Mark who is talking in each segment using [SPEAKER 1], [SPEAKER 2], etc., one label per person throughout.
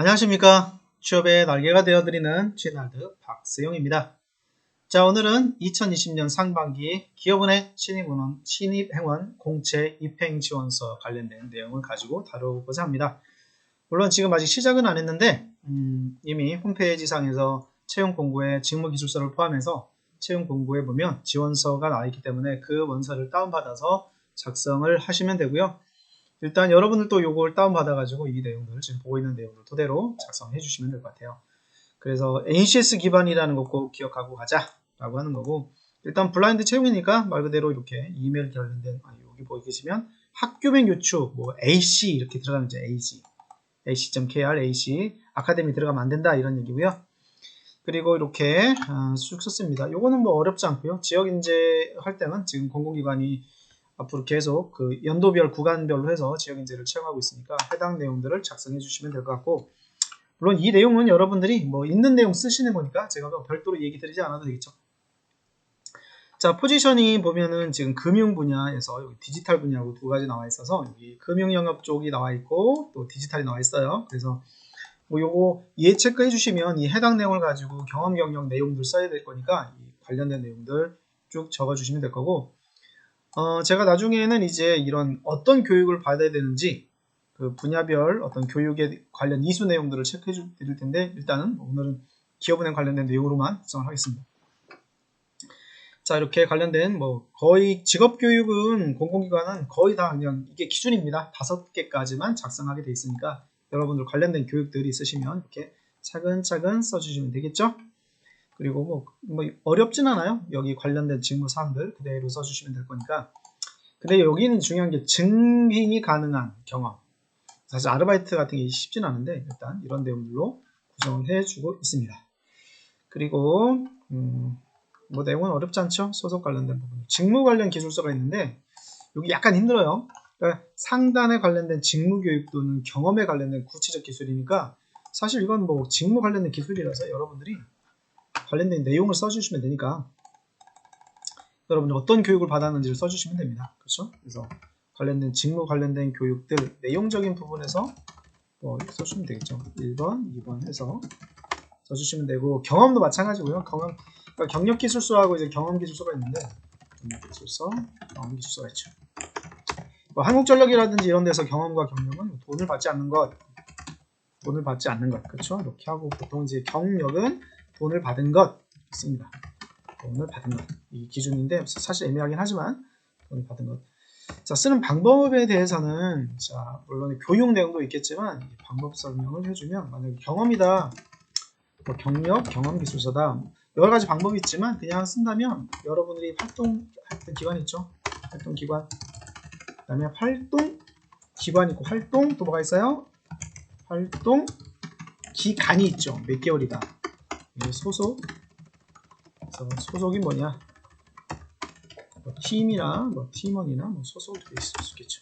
[SPEAKER 1] 안녕하십니까. 취업의 날개가 되어드리는 취날드 박세용입니다. 자, 오늘은 2020년 상반기 기업은행 신입행원 공채 입행지원서 관련된 내용을 가지고 다뤄보고자 합니다. 물론 지금 아직 시작은 안 했는데 이미 홈페이지상에서 채용공고에 직무기술서를 포함해서 채용공고에 보면 지원서가 나와 있기 때문에 그 원서를 다운받아서 작성을 하시면 되고요. 일단 여러분들도 요걸 다운받아가지고 이 내용들, 지금 보고 있는 내용을 토대로 작성해 주시면 될 것 같아요. 그래서 NCS 기반이라는 거 꼭 기억하고 가자 라고 하는 거고, 일단 블라인드 채용이니까 말 그대로 이렇게 이메일 관련된, 여기 보이 계시면 학교명 유축, 뭐 AC 이렇게 들어가면 이제 AC.kr, AC 아카데미 들어가면 안 된다 이런 얘기고요. 그리고 이렇게 쭉 썼습니다. 요거는 뭐 어렵지 않고요. 지역인재 할 때는 지금 공공기관이 앞으로 계속 그 연도별 구간별로 해서 지역인재를 채용하고 있으니까 해당 내용들을 작성해 주시면 될 것 같고, 물론 이 내용은 여러분들이 뭐 있는 내용 쓰시는 거니까 제가 뭐 별도로 얘기 드리지 않아도 되겠죠. 자, 포지션이 보면은 지금 금융 분야에서 여기 디지털 분야하고 두 가지 나와 있어서 여기 금융 영업 쪽이 나와 있고 또 디지털이 나와 있어요. 그래서 뭐 요거 이해 체크해 주시면 이 해당 내용을 가지고 경험 경력 내용들 써야 될 거니까 이 관련된 내용들 쭉 적어 주시면 될 거고, 제가 나중에는 이제 이런 어떤 교육을 받아야 되는지 그 분야별 어떤 교육에 관련 이수 내용들을 체크해 드릴 텐데, 일단은 오늘은 기업은행 관련된 내용으로만 구성을 하겠습니다. 자, 이렇게 관련된 뭐 거의 직업교육은 공공기관은 거의 다 그냥 이게 기준입니다. 5개까지만 작성하게 돼 있으니까 여러분들 관련된 교육들이 있으시면 이렇게 차근차근 써주시면 되겠죠. 그리고 뭐 어렵진 않아요. 여기 관련된 직무사항들 그대로 써주시면 될 거니까. 근데 여기는 중요한 게 증빙이 가능한 경험. 사실 아르바이트 같은 게 쉽진 않은데 일단 이런 내용들로 구성을 해주고 있습니다. 그리고 뭐 내용은 어렵지 않죠. 소속 관련된 부분. 직무 관련 기술서가 있는데 여기 약간 힘들어요. 그러니까 상단에 관련된 직무 교육 또는 경험에 관련된 구체적 기술이니까 사실 이건 뭐 직무 관련된 기술이라서 여러분들이 관련된 내용을 써주시면 되니까 여러분들 어떤 교육을 받았는지를 써주시면 됩니다. 그렇죠? 그래서 관련된 직무 관련된 교육들 내용적인 부분에서 뭐 써주시면 되겠죠. 1번, 2번 해서 써주시면 되고, 경험도 마찬가지고요. 그러니까 경력기술서하고 이제 경험기술서가 있는데 경력기술서, 경험기술서가 있죠. 뭐 한국전력이라든지 이런 데서 경험과 경력은 돈을 받지 않는 것, 그렇죠? 이렇게 하고 보통 이제 경력은 돈을 받은 것 있습니다. 돈을 받은 것, 이 기준인데 사실 애매하긴 하지만 돈을 받은 것. 자, 쓰는 방법에 대해서는 자, 물론 교육 내용도 있겠지만 방법 설명을 해주면, 만약에 경험이다, 뭐 경력, 경험기술서다, 여러 가지 방법이 있지만 그냥 쓴다면 여러분들이 활동했던 기관 있죠? 활동기관, 그 다음에 활동기관 있고, 활동 또 뭐가 있어요? 활동 기간이 있죠. 몇 개월이다. 소속. 소속이 뭐냐? 뭐 팀이나 뭐 팀원이나 뭐 소속이 될 수 있겠죠.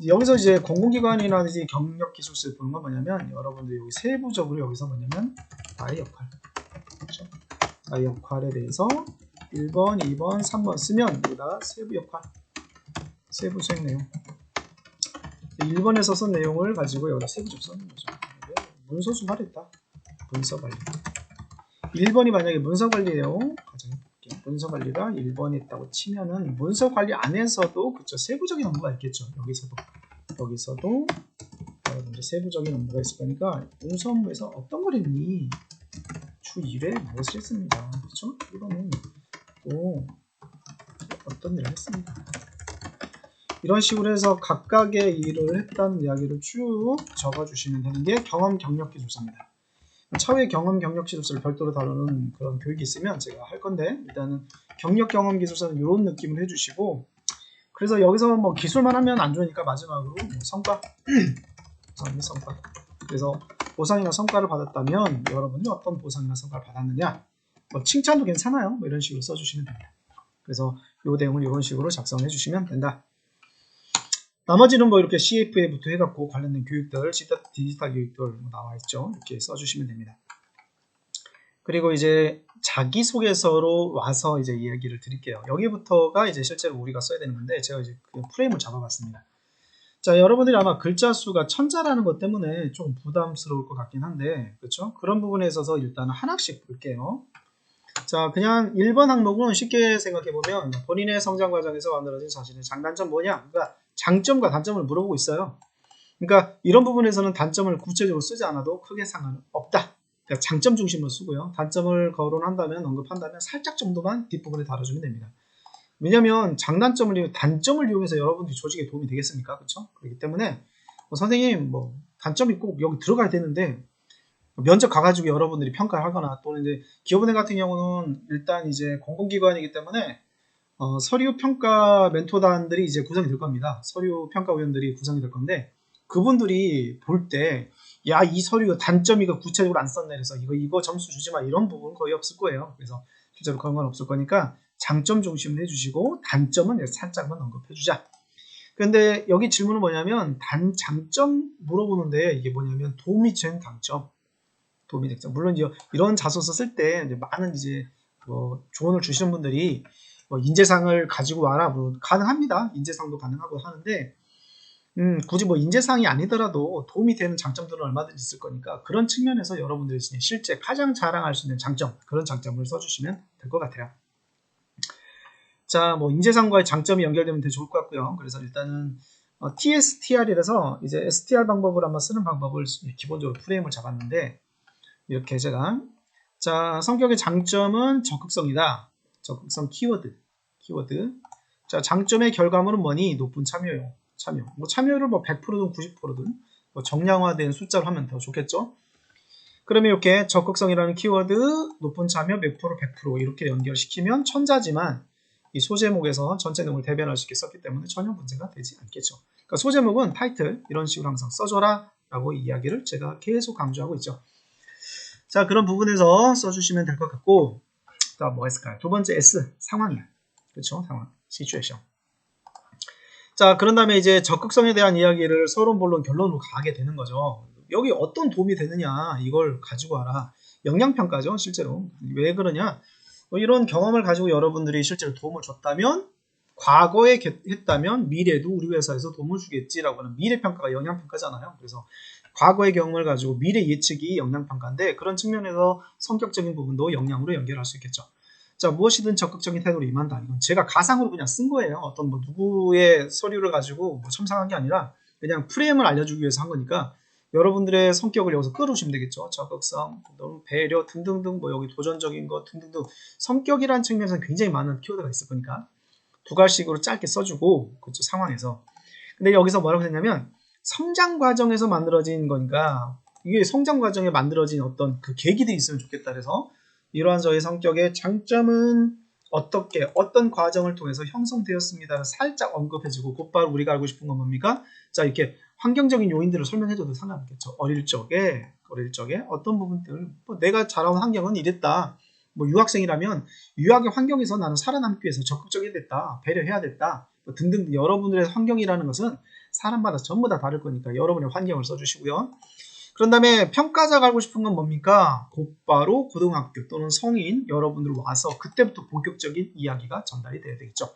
[SPEAKER 1] 여기서 이제 공공기관이라든지 경력기술서를 보는 건 뭐냐면, 여러분들 여기 세부적으로 여기서 뭐냐면 나의 역할, 그렇죠? 나의 역할에 대해서 1번, 2번, 3번 쓰면 여기다가 세부 역할, 세부 수행 내용, 1번에서 쓴 내용을 가지고 여기다 세부적 써는 거죠. 문서 수발했다. 문서 관리. 1번이 만약에 문서 관리 내용 가정해볼게요. 문서 관리가 1번에 있다고 치면은 문서 관리 안에서도 그쵸, 세부적인 업무가 있겠죠. 여기서도 여러분들 세부적인 업무가 있을 거니까 문서 업무에서 어떤 걸 했니? 주 1회 무엇을 했습니다. 그렇죠? 이거는 또 어떤 일을 했습니다. 이런 식으로 해서 각각의 일을 했다는 이야기를 쭉 적어주시면 되는 게 경험 경력 기술서입니다. 차후에 경험 경력 기술서를 별도로 다루는 그런 교육이 있으면 제가 할 건데, 일단은 경력 경험 기술서는 이런 느낌을 해주시고, 그래서 여기서 뭐 기술만 하면 안 좋으니까 마지막으로 뭐 성과, 성과. 그래서 보상이나 성과를 받았다면 여러분이 어떤 보상이나 성과를 받았느냐, 뭐 칭찬도 괜찮아요. 뭐 이런 식으로 써주시면 됩니다. 그래서 이 내용을 이런 식으로 작성해 주시면 된다. 나머지는 뭐 이렇게 CFA부터 해갖고 관련된 교육들, 디지털 교육들 뭐 나와 있죠. 이렇게 써주시면 됩니다. 그리고 이제 자기소개서로 와서 이제 이야기를 드릴게요. 여기부터가 이제 실제로 우리가 써야 되는 건데, 제가 이제 그 프레임을 잡아봤습니다. 자, 여러분들이 아마 글자 수가 천자라는 것 때문에 좀 부담스러울 것 같긴 한데, 그렇죠? 그런 부분에 있어서 일단 하나씩 볼게요. 자, 그냥 1번 항목은 쉽게 생각해보면 본인의 성장 과정에서 만들어진 자신의 장단점 뭐냐? 그러니까 장점과 단점을 물어보고 있어요. 그러니까 이런 부분에서는 단점을 구체적으로 쓰지 않아도 크게 상관은 없다. 그러니까 장점 중심으로 쓰고요. 단점을 거론한다면, 언급한다면 살짝 정도만 뒷부분에 다뤄주면 됩니다. 왜냐하면 장단점을 단점을 이용해서 여러분들이 조직에 도움이 되겠습니까? 그렇죠? 그렇기 때문에 선생님 뭐 단점이 꼭 여기 들어가야 되는데 면접 가가지고 여러분들이 평가를 하거나 또는 이제 기업은행 같은 경우는 일단 이제 공공기관이기 때문에 서류 평가 멘토단들이 이제 구성이 될 겁니다. 서류 평가위원들이 구성이 될 건데 그분들이 볼 때 야, 이 서류 단점이가 구체적으로 안 썼네 그래서 이거 점수 주지 마 이런 부분은 거의 없을 거예요. 그래서 실제로 그런 건 없을 거니까 장점 중심으로 해주시고 단점은 살짝만 언급해주자. 그런데 여기 질문은 뭐냐면 장점 물어보는데 이게 뭐냐면 도움이 된 장점. 도움이 됐죠. 물론 이런 자소서 쓸 때 많은 이제 뭐 조언을 주시는 분들이 뭐 인재상을 가지고 와라 뭐 가능합니다. 인재상도 가능하고 하는데 굳이 뭐 인재상이 아니더라도 도움이 되는 장점들은 얼마든지 있을 거니까 그런 측면에서 여러분들이 실제 가장 자랑할 수 있는 장점 그런 장점을 써주시면 될 것 같아요. 자, 뭐 인재상과의 장점이 연결되면 되게 좋을 것 같고요. 그래서 일단은 TSTR이라서 이제 STR 방법을 한번 쓰는 방법을 기본적으로 프레임을 잡았는데 이렇게 제가 자 성격의 장점은 적극성이다. 적극성 키워드. 자 장점의 결과물은 뭐니? 높은 참여요. 뭐 참여를 뭐 100%든 90%든 뭐 정량화된 숫자로 하면 더 좋겠죠. 그러면 이렇게 적극성이라는 키워드 높은 참여 몇 프로 100% 이렇게 연결시키면 천자지만 이 소제목에서 전체 내용을 대변할 수 있게 썼기 때문에 전혀 문제가 되지 않겠죠. 그러니까 소제목은 타이틀 이런 식으로 항상 써줘라 라고 이야기를 제가 계속 강조하고 있죠. 자, 그런 부분에서 써주시면 될 것 같고, 자, 뭐 했을까요? 두 번째 S, 상황이야. 그렇죠? 상황, 시츄에이션. 자, 그런 다음에 이제 적극성에 대한 이야기를 서론, 본론, 결론으로 가게 되는 거죠. 여기 어떤 도움이 되느냐, 이걸 가지고 와라. 역량평가죠, 실제로. 왜 그러냐? 이런 경험을 가지고 여러분들이 실제로 도움을 줬다면, 과거에 했다면 미래도 우리 회사에서 도움을 주겠지라고 하는 미래평가가 역량평가잖아요. 그래서 과거의 경험을 가지고 미래 예측이 역량평가인데 그런 측면에서 성격적인 부분도 역량으로 연결할 수 있겠죠. 자, 무엇이든 적극적인 태도로 임한다. 이건 제가 가상으로 그냥 쓴 거예요. 어떤 뭐 누구의 서류를 가지고 뭐 첨삭한 게 아니라 그냥 프레임을 알려주기 위해서 한 거니까 여러분들의 성격을 여기서 끌어오시면 되겠죠. 적극성, 배려 등등등 뭐 여기 도전적인 것 등등등 성격이라는 측면에서는 굉장히 많은 키워드가 있을 거니까 두 가지식으로 짧게 써주고 그렇죠, 상황에서. 근데 여기서 뭐라고 했냐면 성장 과정에서 만들어진 거니까 이게 성장 과정에 만들어진 어떤 그 계기들이 있으면 좋겠다 그래서 이러한 저의 성격의 장점은 어떻게 어떤 과정을 통해서 형성되었습니다. 살짝 언급해주고 곧바로 우리가 알고 싶은 건 뭡니까? 자 이렇게 환경적인 요인들을 설명해줘도 상관없겠죠. 어릴 적에 어떤 부분들 뭐 내가 자라온 환경은 이랬다. 뭐 유학생이라면 유학의 환경에서 나는 살아남기 위해서 적극적이 됐다. 배려해야 됐다. 뭐 등등 여러분들의 환경이라는 것은 사람마다 전부 다 다를 거니까 여러분의 환경을 써주시고요. 그런 다음에 평가자가 알고 싶은 건 뭡니까? 곧바로 고등학교 또는 성인 여러분들 와서 그때부터 본격적인 이야기가 전달이 돼야 되겠죠.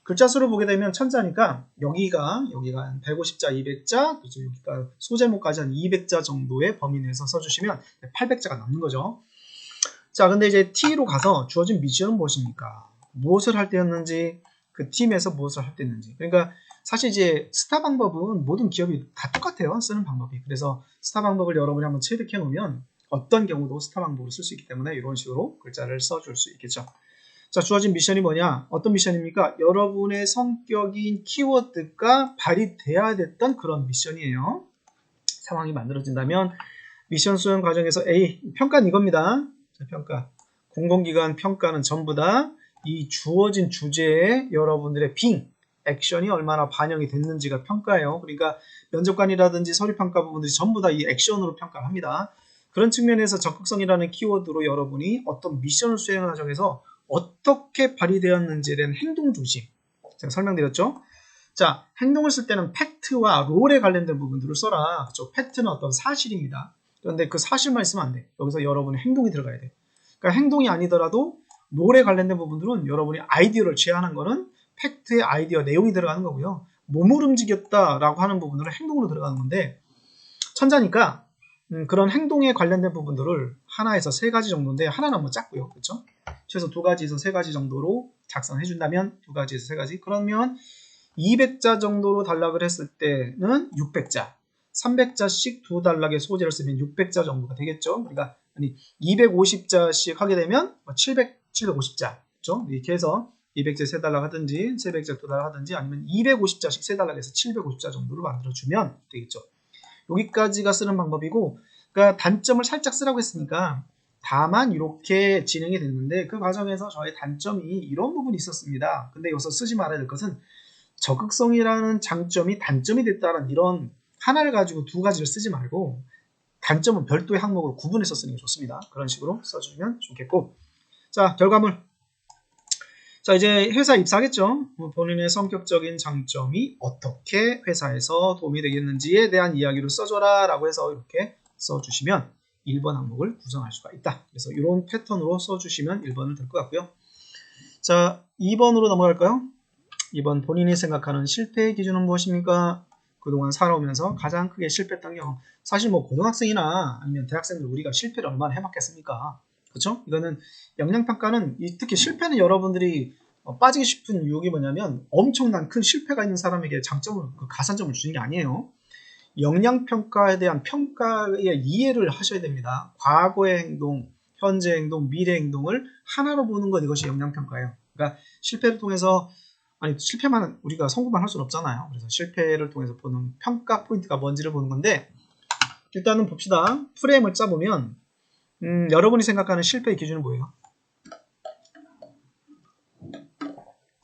[SPEAKER 1] 글자 수를 보게 되면 천자니까 여기가 150자, 200자, 그렇죠? 여기가 소제목까지 한 200자 정도의 범위 내에서 써주시면 800자가 남는 거죠. 자, 근데 이제 T로 가서 주어진 미션은 무엇입니까? 무엇을 할 때였는지, 그 팀에서 무엇을 할 때였는지. 그러니까 사실 이제 스타 방법은 모든 기업이 다 똑같아요. 쓰는 방법이. 그래서 스타 방법을 여러분이 한번 체득해 놓으면 어떤 경우도 스타 방법으로 쓸 수 있기 때문에 이런 식으로 글자를 써줄 수 있겠죠. 자, 주어진 미션이 뭐냐? 어떤 미션입니까? 여러분의 성격인 키워드가 발휘돼야 됐던 그런 미션이에요. 상황이 만들어진다면 미션 수행 과정에서 A, 평가는 이겁니다. 자, 평가. 공공기관 평가는 전부 다 이 주어진 주제에 여러분들의 액션이 얼마나 반영이 됐는지가 평가예요. 그러니까 면접관이라든지 서류평가 부분들이 전부 다 이 액션으로 평가를 합니다. 그런 측면에서 적극성이라는 키워드로 여러분이 어떤 미션을 수행하는 과정에서 어떻게 발휘되었는지에 대한 행동 중심. 제가 설명드렸죠? 자, 행동을 쓸 때는 팩트와 롤에 관련된 부분들을 써라. 그렇죠? 팩트는 어떤 사실입니다. 그런데 그 사실만 있으면 안 돼. 여기서 여러분의 행동이 들어가야 돼. 그러니까 행동이 아니더라도 롤에 관련된 부분들은 여러분이 아이디어를 제안한 거는 팩트의 아이디어 내용이 들어가는 거고요. 몸을 움직였다라고 하는 부분으로 행동으로 들어가는 건데 천자니까 그런 행동에 관련된 부분들을 하나에서 3가지 정도인데 하나는 너무 작고요. 그렇죠? 최소 2가지에서 3가지 정도로 작성해 준다면 2가지에서 3가지 그러면 200자 정도로 단락을 했을 때는 600자 300자씩 두 단락의 소재를 쓰면 600자 정도가 되겠죠. 그러니까 250자씩 하게 되면 750자 그렇죠? 이렇게 해서 200자 3단락 하든지 300자 2단락 하든지 아니면 250자씩 3단락에서 750자 정도로 만들어주면 되겠죠. 여기까지가 쓰는 방법이고 그러니까 단점을 살짝 쓰라고 했으니까 다만 이렇게 진행이 됐는데 그 과정에서 저의 단점이 이런 부분이 있었습니다. 근데 여기서 쓰지 말아야 될 것은 적극성이라는 장점이 단점이 됐다는 이런 하나를 가지고 2가지를 쓰지 말고 단점은 별도의 항목으로 구분해서 쓰는 게 좋습니다. 그런 식으로 써주면 좋겠고 자 결과물 자 이제 회사 입사하겠죠. 본인의 성격적인 장점이 어떻게 회사에서 도움이 되겠는지에 대한 이야기를 써줘라 라고 해서 이렇게 써주시면 1번 항목을 구성할 수가 있다. 그래서 이런 패턴으로 써주시면 1번을 될 것 같고요. 자 2번으로 넘어갈까요? 2번 본인이 생각하는 실패의 기준은 무엇입니까? 그동안 살아오면서 가장 크게 실패했던 경우 사실 뭐 고등학생이나 아니면 대학생들 우리가 실패를 얼마나 해봤겠습니까? 그렇죠? 이거는 역량평가는 특히 실패는 여러분들이 빠지기 싶은 유혹이 뭐냐면 엄청난 큰 실패가 있는 사람에게 장점을 가산점을 주는 게 아니에요. 역량평가에 대한 평가의 이해를 하셔야 됩니다. 과거의 행동, 현재 행동, 미래 행동을 하나로 보는 것 이것이 역량평가예요. 그러니까 실패를 통해서 아니 실패만 우리가 성공만 할 수는 없잖아요. 그래서 실패를 통해서 보는 평가 포인트가 뭔지를 보는 건데 일단은 봅시다. 프레임을 짜보면 여러분이 생각하는 실패의 기준은 뭐예요?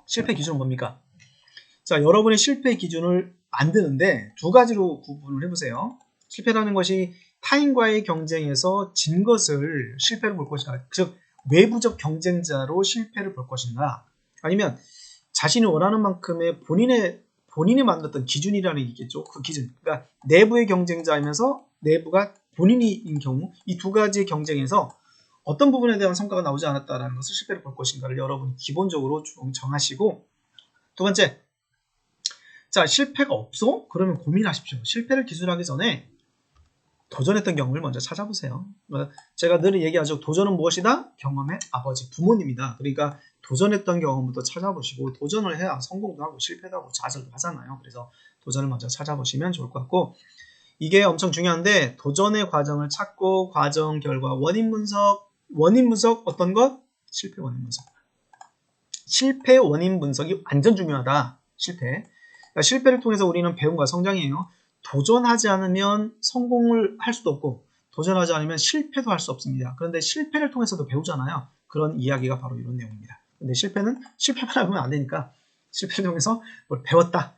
[SPEAKER 1] 실패 기준은 뭡니까? 자, 여러분의 실패 기준을 만드는데 2가지로 구분을 해보세요. 실패라는 것이 타인과의 경쟁에서 진 것을 실패로 볼 것인가, 즉 외부적 경쟁자로 실패를 볼 것인가, 아니면 자신이 원하는 만큼의 본인이 만들었던 기준이라는 게 있겠죠. 그 기준. 그러니까 내부의 경쟁자이면서 내부가 본인인 경우 이 2가지의 경쟁에서 어떤 부분에 대한 성과가 나오지 않았다라는 것을 실패를 볼 것인가를 여러분이 기본적으로 좀 정하시고 2번째 자 실패가 없어? 그러면 고민하십시오. 실패를 기술하기 전에 도전했던 경험을 먼저 찾아보세요. 제가 늘 얘기하죠. 도전은 무엇이다? 경험의 아버지 부모님이다. 그러니까 도전했던 경험부터 찾아보시고 도전을 해야 성공도 하고 실패도 하고 좌절도 하잖아요. 그래서 도전을 먼저 찾아보시면 좋을 것 같고 이게 엄청 중요한데 도전의 과정을 찾고 과정 결과 원인 분석 어떤 것? 실패 원인 분석. 실패 원인 분석이 완전 중요하다. 실패. 그러니까 실패를 통해서 우리는 배움과 성장이에요. 도전하지 않으면 성공을 할 수도 없고 도전하지 않으면 실패도 할 수 없습니다. 그런데 실패를 통해서도 배우잖아요. 그런 이야기가 바로 이런 내용입니다. 근데 실패만 하면 안 되니까 실패를 통해서 뭘 배웠다.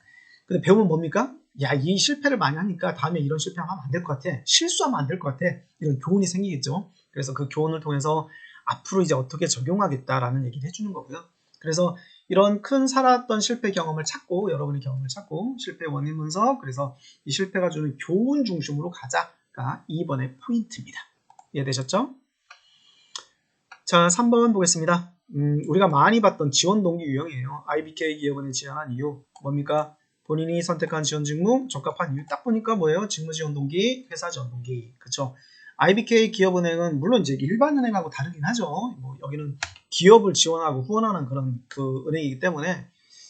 [SPEAKER 1] 근데 배우면 뭡니까? 야, 이 실패를 많이 하니까 다음에 이런 실패하면 안 될 것 같아. 실수하면 안 될 것 같아. 이런 교훈이 생기겠죠. 그래서 그 교훈을 통해서 앞으로 이제 어떻게 적용하겠다라는 얘기를 해주는 거고요. 그래서 이런 큰 살았던 실패 경험을 찾고 여러분의 경험을 찾고 실패 원인 분석 그래서 이 실패가 주는 교훈 중심으로 가자가 2번의 포인트입니다. 이해되셨죠? 자 3번 보겠습니다. 우리가 많이 봤던 지원 동기 유형이에요. IBK 기업은행 지원한 이유 뭡니까? 본인이 선택한 지원 직무 적합한 이유 딱 보니까 뭐예요? 직무 지원 동기, 회사 지원 동기 그쵸? IBK 기업은행은 물론 이제 일반 은행하고 다르긴 하죠. 뭐 여기는 기업을 지원하고 후원하는 그런 그 은행이기 때문에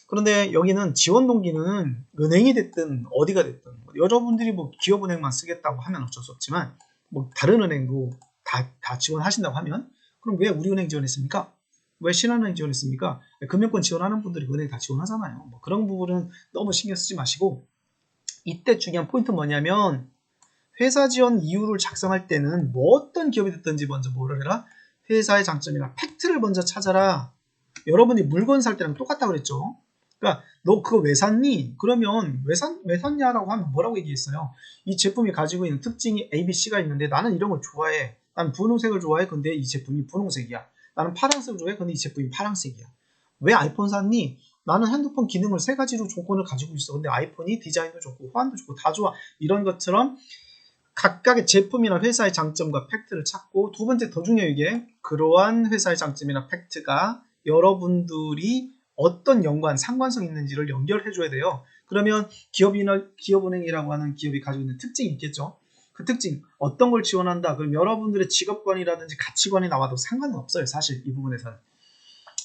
[SPEAKER 1] 그런데 여기는 지원 동기는 은행이 됐든 어디가 됐든 여러분들이 뭐 기업은행만 쓰겠다고 하면 어쩔 수 없지만 뭐 다른 은행도 다 지원하신다고 하면 그럼 왜 우리은행 지원했습니까? 왜 신한은행 지원했습니까? 금융권 지원하는 분들이 은행 다 지원하잖아요. 뭐 그런 부분은 너무 신경 쓰지 마시고 이때 중요한 포인트는 뭐냐면 회사 지원 이유를 작성할 때는 뭐 어떤 기업이 됐든지 먼저 뭐를 해라? 회사의 장점이나 팩트를 먼저 찾아라. 여러분이 물건 살 때랑 똑같다고 그랬죠. 그러니까 너 그거 왜 샀니? 그러면 왜 샀냐라고 하면 뭐라고 얘기했어요? 이 제품이 가지고 있는 특징이 A, B, C가 있는데 나는 이런 걸 좋아해. 난 분홍색을 좋아해. 근데 이 제품이 분홍색이야. 나는 파란색을 좋아해. 근데 이 제품이 파란색이야. 왜 아이폰 샀니? 나는 핸드폰 기능을 3가지로 조건을 가지고 있어. 근데 아이폰이 디자인도 좋고 호환도 좋고 다 좋아. 이런 것처럼 각각의 제품이나 회사의 장점과 팩트를 찾고 2번째 더 중요한 게 그러한 회사의 장점이나 팩트가 여러분들이 어떤 연관, 상관성이 있는지를 연결해 줘야 돼요. 그러면 기업은행이라고 하는 기업이 가지고 있는 특징이 있겠죠. 그 특징, 어떤 걸 지원한다. 그럼 여러분들의 직업관이라든지 가치관이 나와도 상관은 없어요. 사실 이 부분에서는.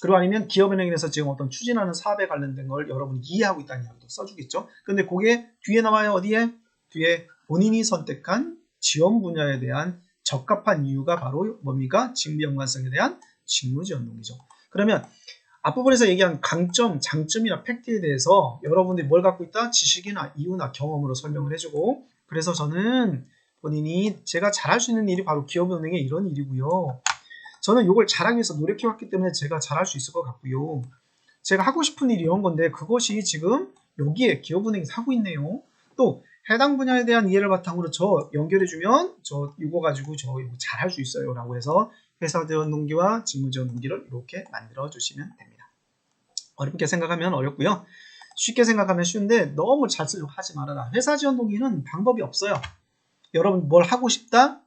[SPEAKER 1] 그리고 아니면 기업은행에서 지금 어떤 추진하는 사업에 관련된 걸 여러분이 이해하고 있다는 이야기도 써주겠죠. 근데 그게 뒤에 나와요. 어디에? 뒤에 본인이 선택한 지원 분야에 대한 적합한 이유가 바로 뭡니까? 직무 연관성에 대한 직무 지원 동기죠. 그러면 앞부분에서 얘기한 강점, 장점이나 팩트에 대해서 여러분들이 뭘 갖고 있다? 지식이나 이유나 경험으로 설명을 해주고, 그래서 저는 본인이 제가 잘할 수 있는 일이 바로 기업은행의 이런 일이고요. 저는 이걸 잘하기 위해서 노력해왔기 때문에 제가 잘할 수 있을 것 같고요. 제가 하고 싶은 일이 이런 건데 그것이 지금 여기에 기업은행에서 하고 있네요. 또 해당 분야에 대한 이해를 바탕으로 저 연결해주면 저 이거 가지고 저 이거 잘할 수 있어요 라고 해서 회사 지원 동기와 직무 지원 동기를 이렇게 만들어 주시면 됩니다. 어렵게 생각하면 어렵고요. 쉽게 생각하면 쉬운데 너무 잘 쓰려고 하지 말아라. 회사 지원 동기는 방법이 없어요. 여러분 뭘 하고 싶다?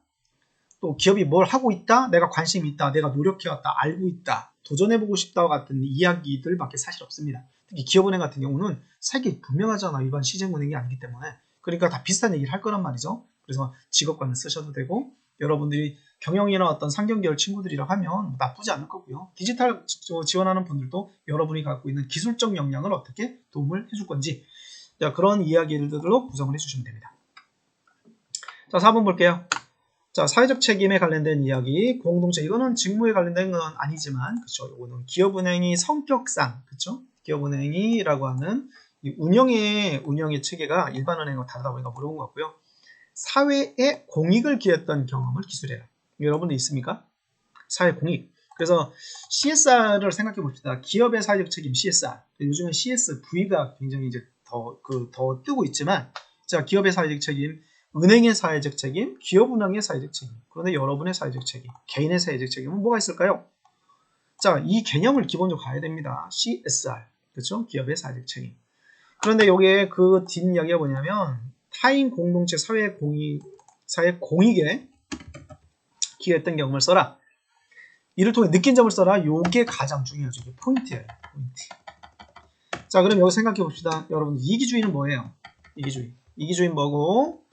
[SPEAKER 1] 또 기업이 뭘 하고 있다, 내가 관심이 있다, 내가 노력해왔다, 알고 있다, 도전해보고 싶다 같은 이야기들밖에 사실 없습니다. 특히 기업은행 같은 경우는 색이 분명하잖아. 일반 시중은행이 아니기 때문에. 그러니까 다 비슷한 얘기를 할 거란 말이죠. 그래서 직업관을 쓰셔도 되고 여러분들이 경영이나 어떤 상경계열 친구들이랑 하면 나쁘지 않을 거고요. 디지털 지원하는 분들도 여러분이 갖고 있는 기술적 역량을 어떻게 도움을 해줄 건지 그런 이야기들로 구성을 해주시면 됩니다. 자, 4번 볼게요. 자, 사회적 책임에 관련된 이야기, 공동체, 이거는 직무에 관련된 건 아니지만, 그쵸, 이거는 기업은행이 성격상, 그쵸, 기업은행이라고 하는 이 운영의 체계가 일반은행과 다르다 보니까 물어본 것 같고요. 사회에 공익을 기했던 경험을 기술해라. 여러분들 있습니까? 사회 공익. 그래서 CSR을 생각해 봅시다. 기업의 사회적 책임, CSR. 요즘에 CSV가 굉장히 이제 더 뜨고 있지만, 자, 기업의 사회적 책임, 은행의 사회적 책임, 기업운항의 사회적 책임. 그런데 여러분의 사회적 책임, 개인의 사회적 책임은 뭐가 있을까요? 자, 이 개념을 기본적으로 가야 됩니다. CSR, 그렇죠? 기업의 사회적 책임. 그런데 여기에 그 뒷이야기가 뭐냐면 타인 공동체 사회 공익에 기여했던 경험을 써라. 이를 통해 느낀 점을 써라. 이게 가장 중요하죠. 이게 포인트예요. 포인트. 자, 그럼 여기 생각해 봅시다. 여러분, 이기주의는 뭐예요? 이기주의 뭐고?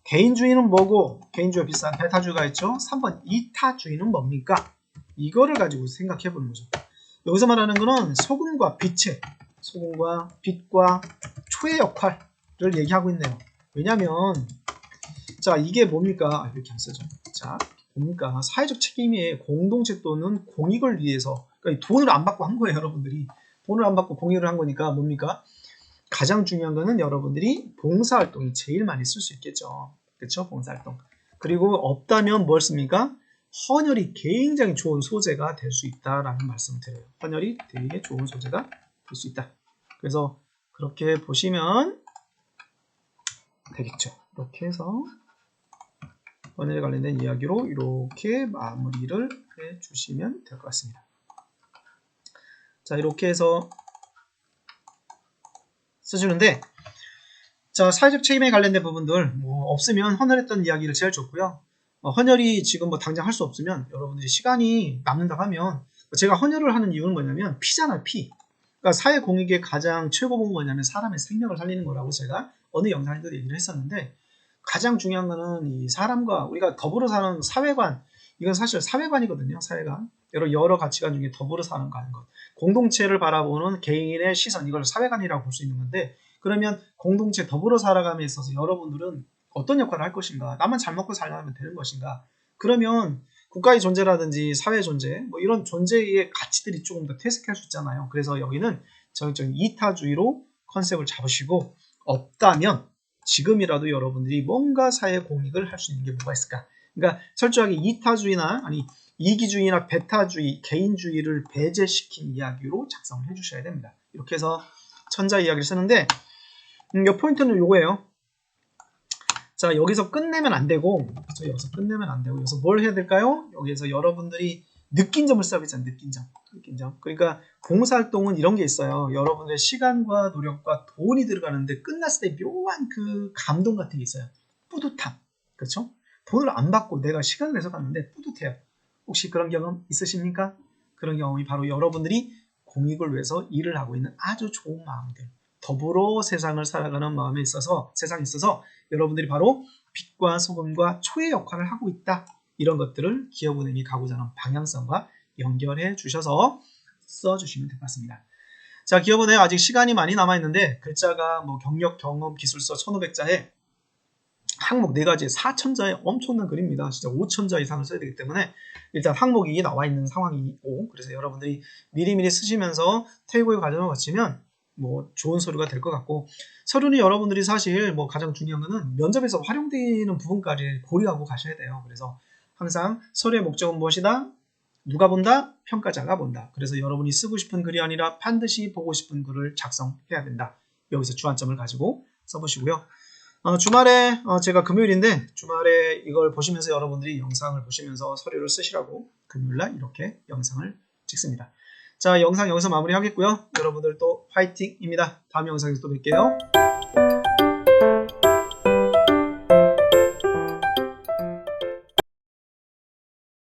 [SPEAKER 1] 개인주의는 뭐고? 개인주의와 비슷한 배타주의가 있죠. 3번 이타주의는 뭡니까? 이거를 가지고 생각해 보는 거죠. 여기서 말하는 거는 소금과 빛과 초의 역할을 얘기하고 있네요. 왜냐면 자, 이게 뭡니까? 이렇게 안 쓰죠. 자, 뭡니까? 사회적 책임이 공동체 또는 공익을 위해서, 그러니까 돈을 안 받고 한 거예요, 여러분들이. 돈을 안 받고 공익을 한 거니까 뭡니까? 가장 중요한 거는 여러분들이 봉사활동이 제일 많이 쓸 수 있겠죠. 그렇죠? 봉사활동. 그리고 없다면 뭘 씁니까? 헌혈이 굉장히 좋은 소재가 될 수 있다라는 말씀을 드려요. 헌혈이 되게 좋은 소재가 될 수 있다. 그래서 그렇게 보시면 되겠죠. 이렇게 해서 헌혈에 관련된 이야기로 이렇게 마무리를 해주시면 될 것 같습니다. 자, 이렇게 해서 쓰시는데, 자, 사회적 책임에 관련된 부분들 뭐 없으면 헌혈했던 이야기를 제일 좋고요. 헌혈이 지금 뭐 당장 할 수 없으면 여러분들이 시간이 남는다고 하면, 제가 헌혈을 하는 이유는 뭐냐면 피잖아요, 피. 그러니까 사회 공익의 가장 최고봉은 뭐냐면 사람의 생명을 살리는 거라고 제가 어느 영상에도 얘기를 했었는데, 가장 중요한 거는 이 사람과 우리가 더불어 사는 사회관, 이건 사실 사회관이거든요. 사회관. 여러 가치관 중에 더불어 사는 거 하는 것. 공동체를 바라보는 개인의 시선, 이걸 사회관이라고 볼 수 있는 건데, 그러면 공동체 더불어 살아감에 있어서 여러분들은 어떤 역할을 할 것인가? 나만 잘 먹고 살려면 되는 것인가? 그러면 국가의 존재라든지 사회 존재, 뭐 이런 존재의 가치들이 조금 더 퇴색할 수 있잖아요. 그래서 여기는 전형적인 이타주의로 컨셉을 잡으시고, 없다면 지금이라도 여러분들이 뭔가 사회 공익을 할 수 있는 게 뭐가 있을까? 그러니까 철저하게 이타주의나 아니 이기주의나 배타주의, 개인주의를 배제시킨 이야기로 작성을 해주셔야 됩니다. 이렇게 해서 천자 이야기를 쓰는데, 이 포인트는 요거예요. 자, 여기서 끝내면 안 되고, 그렇죠? 여기서 끝내면 안 되고, 여기서 뭘 해야 될까요? 여기서 여러분들이 느낀 점을 써야 되잖아요. 느낀 점. 그러니까 봉사활동은 이런 게 있어요. 여러분들의 시간과 노력과 돈이 들어가는데 끝났을 때 묘한 그 감동 같은 게 있어요. 뿌듯함. 그렇죠? 돈을 안 받고 내가 시간을 내서 갔는데 뿌듯해요. 혹시 그런 경험 있으십니까? 그런 경험이 바로 여러분들이 공익을 위해서 일을 하고 있는 아주 좋은 마음들, 더불어 세상을 살아가는 마음에 있어서 세상에 있어서 여러분들이 바로 빛과 소금과 초의 역할을 하고 있다. 이런 것들을 기업은행이 가고자 하는 방향성과 연결해 주셔서 써주시면 될 것 같습니다. 자, 기업은행 아직 시간이 많이 남아있는데 글자가 뭐 경력, 경험, 기술서 1500자에 항목 4가지에 4000자의 엄청난 글입니다. 진짜 5000자 이상을 써야 되기 때문에 일단 항목이 나와 있는 상황이고, 그래서 여러분들이 미리미리 쓰시면서 태국의 과정을 거치면 뭐 좋은 서류가 될 것 같고, 서류는 여러분들이 사실 뭐 가장 중요한 거는 면접에서 활용되는 부분까지 고려하고 가셔야 돼요. 그래서 항상 서류의 목적은 무엇이다? 누가 본다? 평가자가 본다. 그래서 여러분이 쓰고 싶은 글이 아니라 반드시 보고 싶은 글을 작성해야 된다. 여기서 주안점을 가지고 써보시고요. 주말에 제가 금요일인데 주말에 이걸 보시면서 여러분들이 영상을 보시면서 서류를 쓰시라고 금요일날 이렇게 영상을 찍습니다. 자, 영상 여기서 마무리하겠고요. 여러분들 또 화이팅입니다. 다음 영상에서 또 뵐게요.